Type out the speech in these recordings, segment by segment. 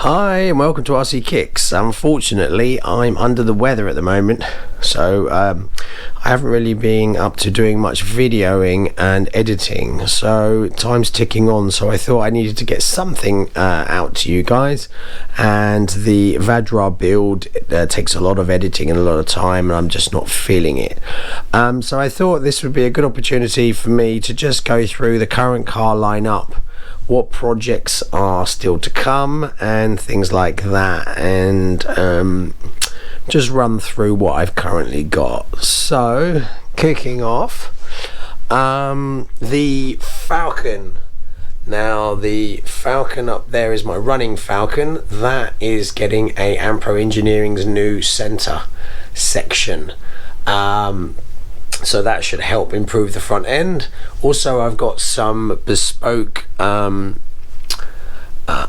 Hi and welcome to RC Kicks. Unfortunately, I'm under the weather at the moment, so I haven't really been up to doing much videoing and editing, so time's ticking on, so I thought I needed to get something out to you guys. And the Vadhra build takes a lot of editing and a lot of time, and I'm just not feeling it. So I thought this would be a good opportunity for me to just go through the current car lineup, what projects are still to come and things like that, and just run through what I've currently got. So kicking off, the Falcon. Now the Falcon up there is my running Falcon. That is getting a Ampro Engineering's new center section, so that should help improve the front end. Also, I've got some bespoke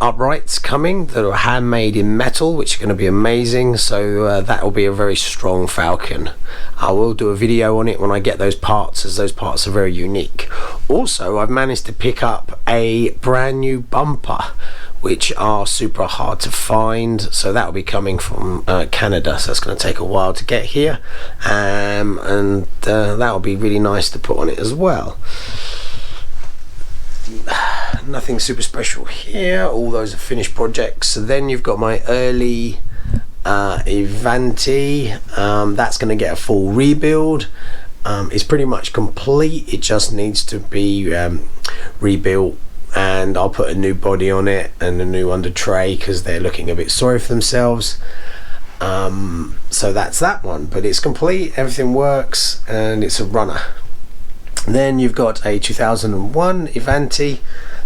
uprights coming that are handmade in metal, which are going to be amazing, so that will be a very strong Falcon. I will do a video on it when I get those parts, as those parts are very unique. Also, I've managed to pick up a brand new bumper, which are super hard to find, so that will be coming from Canada, so it's going to take a while to get here, and that will be really nice to put on it as well. Nothing super special here, all those are finished projects. So then you've got my early Avanti, that's going to get a full rebuild. It's pretty much complete, it just needs to be rebuilt, and I'll put a new body on it and a new under tray because they're looking a bit sorry for themselves. So that's that one, but it's complete, everything works, and it's a runner. Then you've got a 2001 Avanti.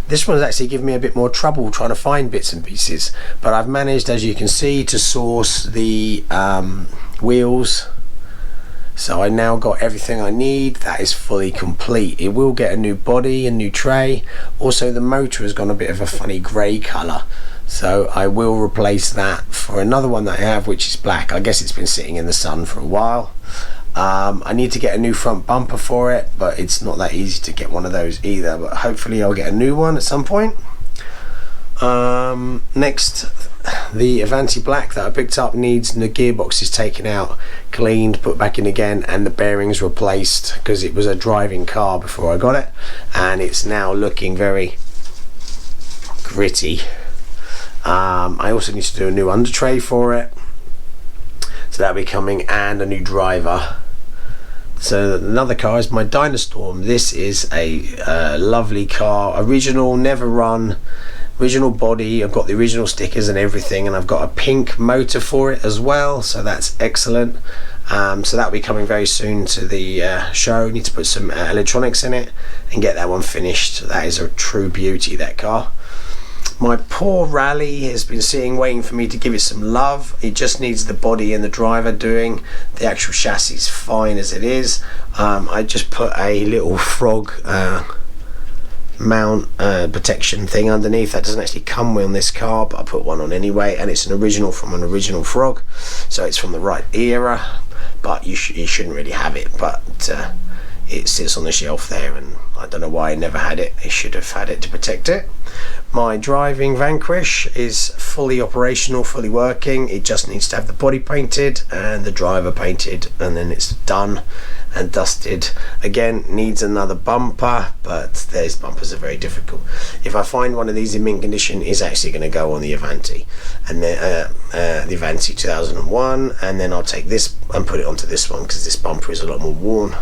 This one's actually given me a bit more trouble trying to find bits and pieces, but I've managed, as you can see, to source the wheels. So I now got everything I need. That is fully complete. It will get a new body, a new tray. Also, the motor has gone a bit of a funny grey colour, so I will replace that for another one that I have, which is black. I guess it's been sitting in the sun for a while. I need to get a new front bumper for it, but it's not that easy to get one of those either, but hopefully I'll get a new one at some point. Next, the Avanti black that I picked up needs the gearboxes taken out, cleaned, put back in again, and the bearings replaced, because it was a driving car before I got it, and it's now looking very gritty. I also need to do a new under tray for it, so that'll be coming, and a new driver. So another car is my Dynastorm. This is a lovely car, original, never run, original body. I've got the original stickers and everything, and I've got a pink motor for it as well, so that's excellent. So that'll be coming very soon to the show. Need to put some electronics in it and get that one finished. That is a true beauty, that car. My poor Rally has been waiting for me to give it some love. It just needs the body and the driver doing. The actual chassis is fine as it is. I just put a little frog mount protection thing underneath. That doesn't actually come on this car, but I put one on anyway, and it's an original from an original frog, so it's from the right era, but you shouldn't really have it, but it sits on the shelf there, and I don't know why I never had it. I should have had it to protect it. My driving Vanquish is fully operational, fully working. It just needs to have the body painted and the driver painted, and then it's done and dusted. Again, needs another bumper, but these bumpers are very difficult. If I find one of these in mint condition, it's actually going to go on the Avanti, and then the Avanti 2001, and then I'll take this and put it onto this one because this bumper is a lot more worn.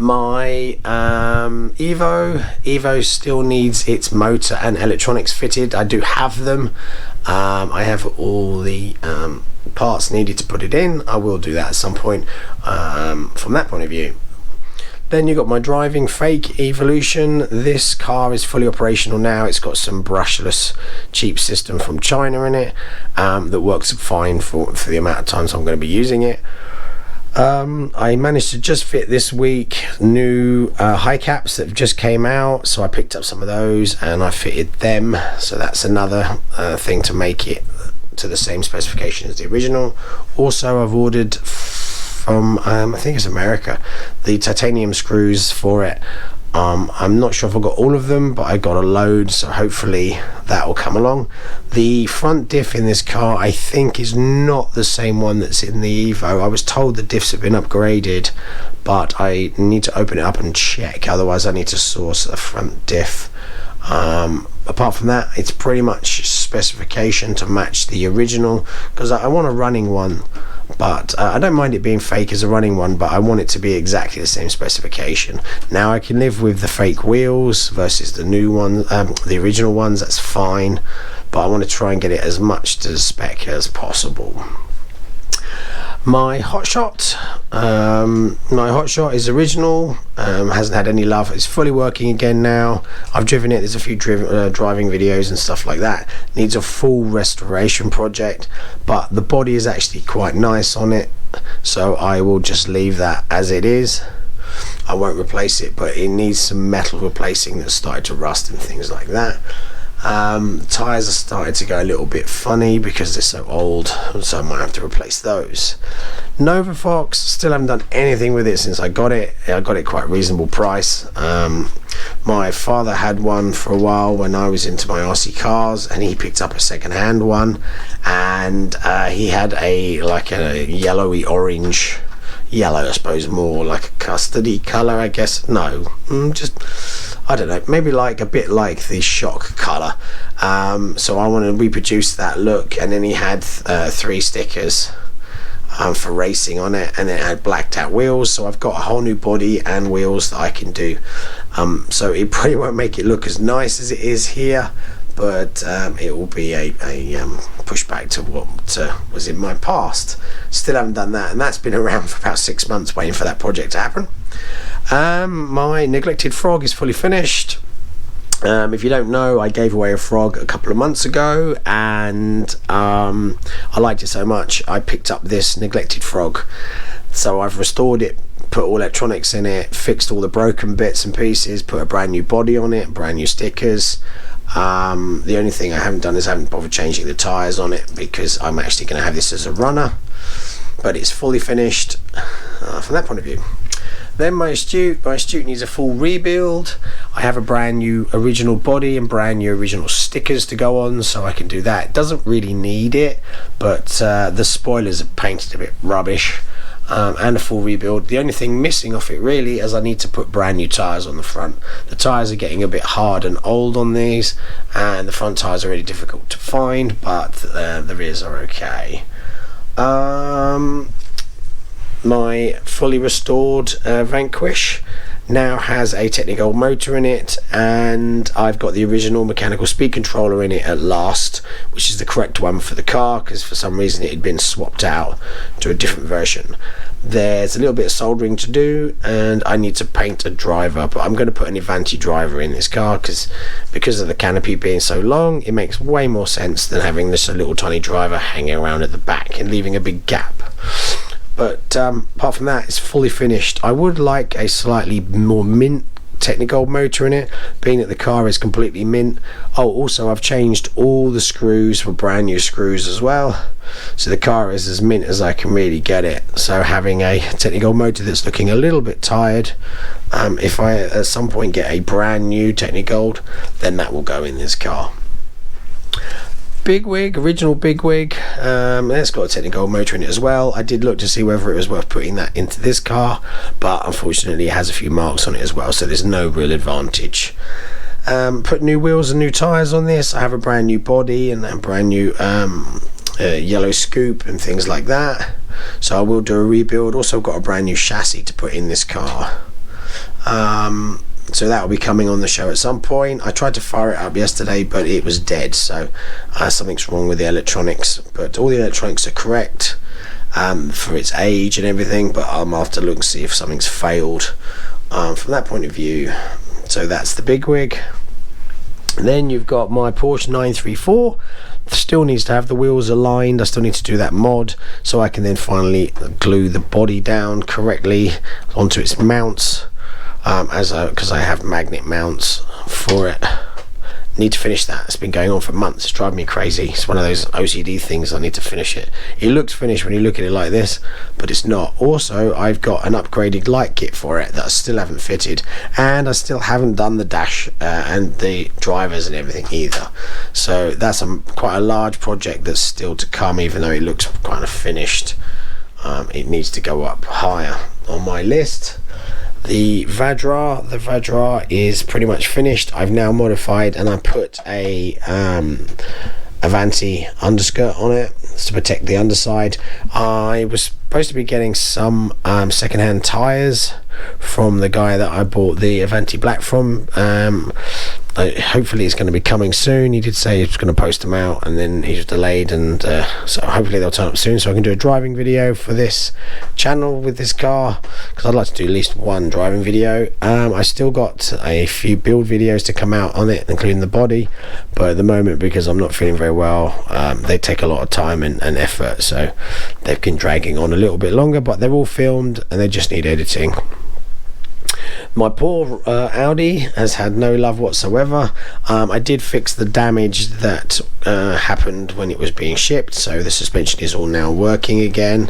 My Evo still needs its motor and electronics fitted. I do have them. I have all the parts needed to put it in. I will do that at some point from that point of view. Then you've got my driving fake Evolution. This car is fully operational now. It's got some brushless cheap system from China in it that works fine for the amount of times I'm going to be using it. I managed to just fit this week new high caps that just came out, so I picked up some of those and I fitted them, so that's another thing to make it to the same specification as the original. Also, I've ordered from I think it's America, the titanium screws for it. I'm not sure if I got all of them, but I got a load, so hopefully that will come along. The front diff in this car I think is not the same one that's in the Evo. I was told the diffs have been upgraded, but I need to open it up and check, otherwise I need to source a front diff. Apart from that, it's pretty much specification to match the original, because I want a running one, but I don't mind it being fake as a running one, but I want it to be exactly the same specification. Now I can live with the fake wheels versus the new one, the original ones, that's fine, but I want to try and get it as much to the spec as possible. My Hotshot, is original, hasn't had any love. It's fully working again now. I've driven it, there's a few driving videos and stuff like that. Needs a full restoration project, but the body is actually quite nice on it, so I will just leave that as it is. I won't replace it, but it needs some metal replacing that's started to rust and things like that. Tyres are starting to go a little bit funny because they're so old, so I might have to replace those. Nova Fox, still haven't done anything with it since I got it. I got it quite a reasonable price. My father had one for a while when I was into my RC cars, and he picked up a second-hand one, and he had like a yellowy orange, yellow I suppose, more like a custardy colour I guess. No, just I don't know, maybe like a bit like the shock colour. So I want to reproduce that look, and then he had 3 stickers for racing on it, and it had blacked out wheels, so I've got a whole new body and wheels that I can do. So it probably won't make it look as nice as it is here, but it will be a pushback to what was in my past. Still haven't done that, and that's been around for about 6 months waiting for that project to happen. My neglected frog is fully finished. If you don't know, I gave away a frog a couple of months ago, and I liked it so much I picked up this neglected frog. So I've restored it, put all electronics in it, fixed all the broken bits and pieces, put a brand new body on it, brand new stickers. The only thing I haven't done is I haven't bothered changing the tyres on it, because I'm actually going to have this as a runner, but it's fully finished from that point of view. Then my Astute needs a full rebuild. I have a brand new original body and brand new original stickers to go on, so I can do that. It doesn't really need it, but the spoilers are painted a bit rubbish, and a full rebuild. The only thing missing off it really is I need to put brand new tyres on the front. The tyres are getting a bit hard and old on these, and the front tyres are really difficult to find, but the rears are okay. My fully restored Vanquish now has a Technigold motor in it, and I've got the original mechanical speed controller in it at last, which is the correct one for the car, because for some reason it had been swapped out to a different version. There's a little bit of soldering to do, and I need to paint a driver, but I'm going to put an Avanti driver in this car because of the canopy being so long. It makes way more sense than having this little tiny driver hanging around at the back and leaving a big gap. But apart from that, it's fully finished. I would like a slightly more mint Technigold motor in it, being that the car is completely mint. Oh, also I've changed all the screws for brand new screws as well, so the car is as mint as I can really get it. So having a Technigold motor that's looking a little bit tired, if I at some point get a brand new Technigold, then that will go in this car. Bigwig, original Bigwig, it's got a Technigold motor in it as well. I did look to see whether it was worth putting that into this car, but unfortunately it has a few marks on it as well, so there's no real advantage. Put new wheels and new tyres on this. I have a brand new body and a brand new yellow scoop and things like that, so I will do a rebuild. Also got a brand new chassis to put in this car, so that will be coming on the show at some point. I tried to fire it up yesterday, but it was dead, so something's wrong with the electronics, but all the electronics are correct for its age and everything, but I'll have to look and see if something's failed from that point of view. So that's the Bigwig. Then you've got my Porsche 934. Still needs to have the wheels aligned. I still need to do that mod, so I can then finally glue the body down correctly onto its mounts, because I have magnet mounts for it need to finish that. It's been going on for months. It's driving me crazy. It's one of those OCD things. I need to finish it. It looks finished when you look at it like this, but it's not. Also, I've got an upgraded light kit for it that I still haven't fitted, and I still haven't done the dash and the drivers and everything either. So that's quite a large project that's still to come, even though it looks kind of finished. It needs to go up higher on my list. The Vadhra is pretty much finished. I've now modified and I put a Avanti underskirt on it to protect the underside. I was supposed to be getting some second-hand tires from the guy that I bought the Avanti Black from. Hopefully it's going to be coming soon. He did say he was going to post them out, and then he was delayed, and so hopefully they'll turn up soon so I can do a driving video for this channel with this car, because I'd like to do at least one driving video. I still got a few build videos to come out on it, including the body, but at the moment, because I'm not feeling very well, they take a lot of time and effort, so they've been dragging on a little bit longer, but they're all filmed and they just need editing. My poor Audi has had no love whatsoever. I did fix the damage that happened when it was being shipped, so the suspension is all now working again,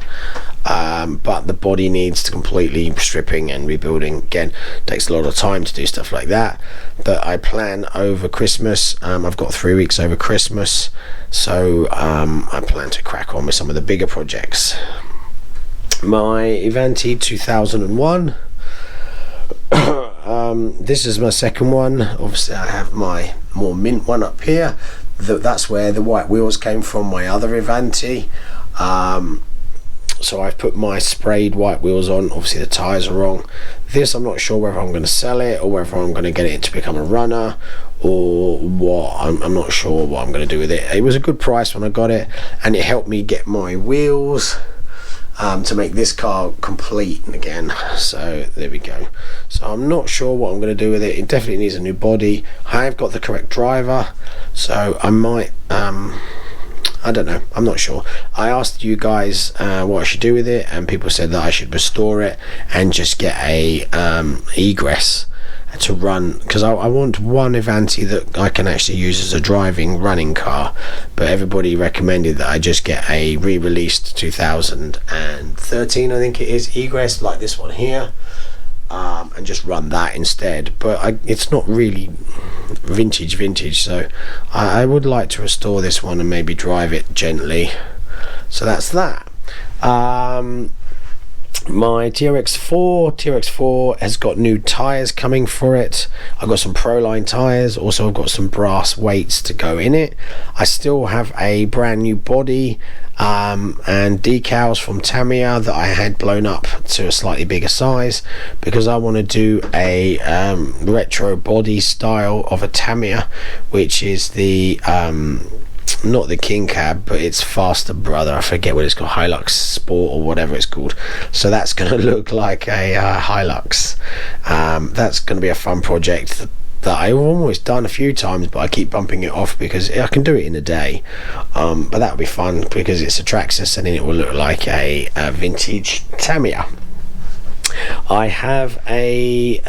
but the body needs to completely stripping and rebuilding again. It takes a lot of time to do stuff like that, but I plan over Christmas. I've got 3 weeks over Christmas, so I plan to crack on with some of the bigger projects. My Avanti 2001. This is my second one. Obviously I have my more mint one up here. That's where the white wheels came from, my other Avanti. So I've put my sprayed white wheels on. Obviously the tires are wrong. This, I'm not sure whether I'm going to sell it or whether I'm going to get it to become a runner or what. I'm not sure what I'm going to do with it. It was a good price when I got it, and it helped me get my wheels to make this car complete again. So there we go. So I'm not sure what I'm going to do with it. It definitely needs a new body. I have got the correct driver, so I might I don't know, I'm not sure. I asked you guys what I should do with it, and people said that I should restore it and just get a egress to run, because I want one Avanti that I can actually use as a driving running car, but everybody recommended that I just get a re-released 2013 I think it is egress like this one here, and just run that instead. But it's not really vintage, so I would like to restore this one and maybe drive it gently. So that's that. My TRX4 has got new tires coming for it. I've got some Proline tires. Also I've got some brass weights to go in it. I still have a brand new body and decals from Tamiya that I had blown up to a slightly bigger size, because I want to do a retro body style of a Tamiya, which is the not the King Cab, but it's faster brother. I forget what it's called, Hilux Sport or whatever it's called. So that's going to look like a Hilux. That's going to be a fun project that I've almost done a few times, but I keep bumping it off because I can do it in a day. But that'll be fun because it's a Traxxas, and then it will look like a vintage Tamiya. I have the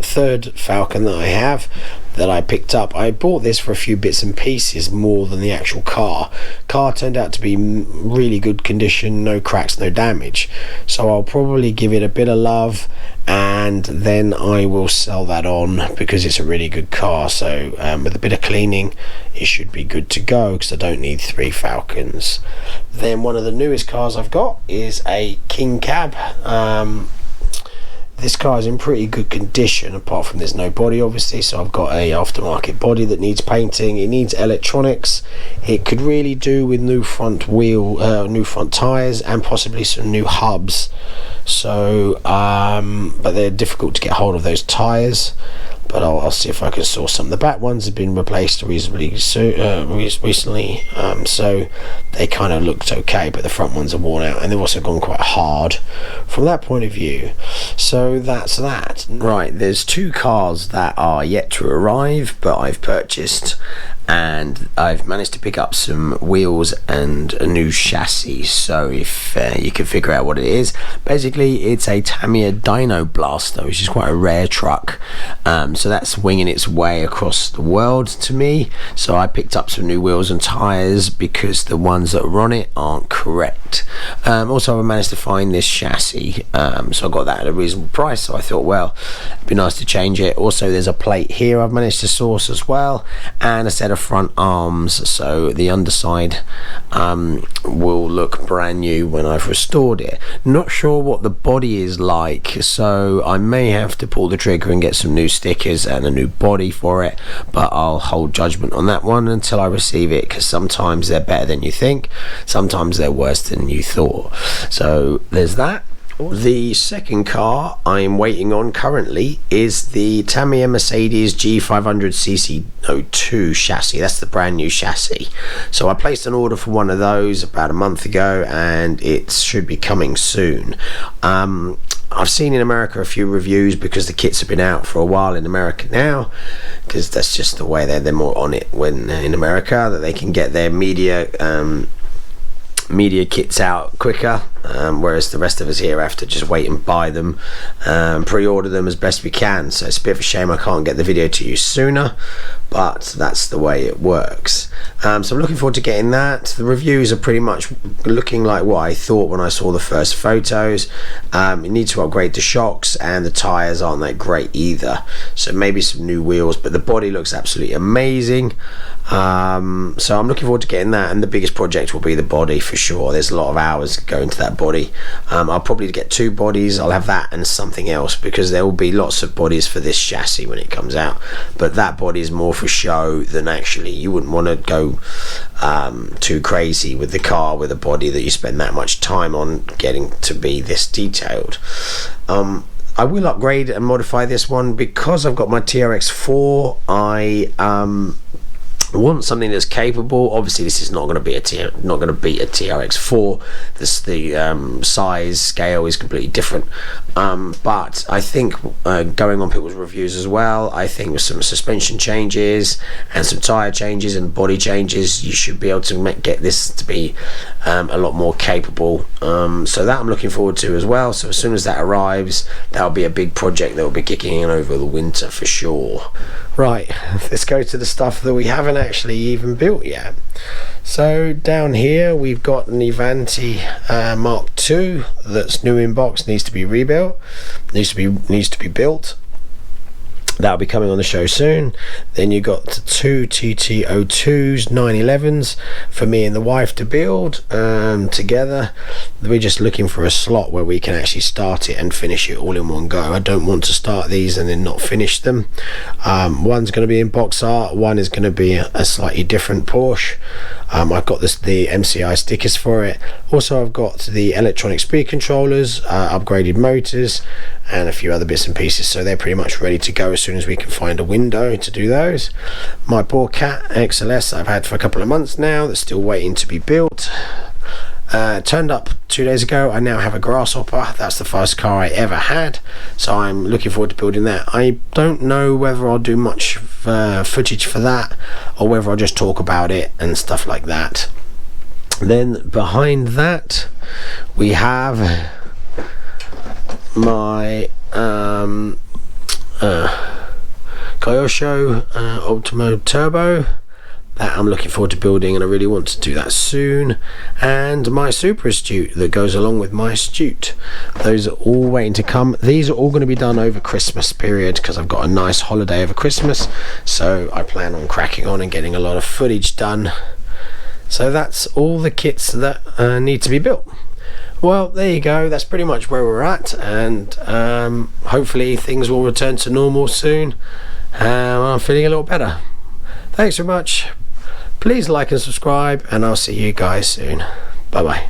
third Falcon that I have, that I picked up. I bought this for a few bits and pieces more than the actual car. Car turned out to be really good condition, no cracks, no damage. So I'll probably give it a bit of love, and then I will sell that on because it's a really good car. So with a bit of cleaning, it should be good to go, because I don't need 3 Falcons. Then one of the newest cars I've got is a King Cab. This car is in pretty good condition, apart from there's no body obviously, so I've got a aftermarket body that needs painting. It needs electronics. It could really do with new front wheel, new front tires, and possibly some new hubs. So but they're difficult to get hold of those tires, but I'll see if I can source some. The back ones have been replaced reasonably recently, so they kind of looked okay, but the front ones are worn out, and they've also gone quite hard from that point of view. So that's that. Right, there's 2 cars that are yet to arrive, but I've purchased, and I've managed to pick up some wheels and a new chassis. So if you can figure out what it is, basically it's a Tamiya dyno blaster, which is quite a rare truck. So that's winging its way across the world to me. So I picked up some new wheels and tyres because the ones that are on it aren't correct. Also I managed to find this chassis, so I got that at a reasonable price. So I thought, well, it'd be nice to change it. Also there's a plate here I've managed to source as well, and a set of front arms, so the underside will look brand new when I've restored it. Not sure what the body is like, so I may have to pull the trigger and get some new stickers and a new body for it, but I'll hold judgment on that one until I receive it, because sometimes they're better than you think, sometimes they're worse than you thought. So there's that. The second car I'm waiting on currently is the Tamiya Mercedes G500cc 02 chassis. That's the brand new chassis. So I placed an order for one of those about a month ago, and it should be coming soon. I've seen in America a few reviews, because the kits have been out for a while in America now, because that's just the way they're more on it when in America, that they can get their media kits out quicker, whereas the rest of us here have to just wait and buy them, pre-order them as best we can. So it's a bit of a shame I can't get the video to you sooner, but that's the way it works. So I'm looking forward to getting that. The reviews are pretty much looking like what I thought when I saw the first photos. You need to upgrade the shocks, and the tyres aren't that great either, so maybe some new wheels, but the body looks absolutely amazing. So I'm looking forward to getting that, and the biggest project will be the body for sure. There's a lot of hours go into that body. I'll probably get two bodies. I'll have that and something else, because there will be lots of bodies for this chassis when it comes out, but that body is more for show than actually. You wouldn't want to go too crazy with the car with a body that you spend that much time on getting to be this detailed. I will upgrade and modify this one because I've got my TRX4. I want something that's capable. Obviously this is not going to be not going to beat a TRX4. The size scale is completely different, but I think going on people's reviews as well, I think with some suspension changes and some tire changes and body changes, you should be able to get this to be a lot more capable. So that I'm looking forward to as well. So as soon as that arrives, that'll be a big project that will be kicking in over the winter for sure. Right, let's go to the stuff that we haven't actually even built yet. So down here we've got an Avanti Mark II that's new in box, needs to be rebuilt, needs to be built. That'll be coming on the show soon. Then you got the two TT02s 911s for me and the wife to build together. We're just looking for a slot where we can actually start it and finish it all in one go. I don't want to start these and then not finish them. One's going to be in box art, one is going to be a slightly different Porsche. I've got the MCI stickers for it. Also I've got the electronic speed controllers, upgraded motors, and a few other bits and pieces, so they're pretty much ready to go as soon as we can find a window to do those. My poor cat XLS I've had for a couple of months now, that's still waiting to be built. Turned up 2 days ago. I now have a Grasshopper. That's the first car I ever had, so I'm looking forward to building that. I don't know whether I'll do much footage for that, or whether I'll just talk about it and stuff like that. Then behind that we have my Kyosho Ultimo Turbo that I'm looking forward to building, and I really want to do that soon, and my Super Astute that goes along with my Astute. Those are all waiting to come. These are all going to be done over Christmas period, because I've got a nice holiday over Christmas, so I plan on cracking on and getting a lot of footage done. So that's all the kits that need to be built. Well, there you go, that's pretty much where we're at, and hopefully things will return to normal soon. I'm feeling a little better. Thanks very much. Please like and subscribe, and I'll see you guys soon. Bye bye.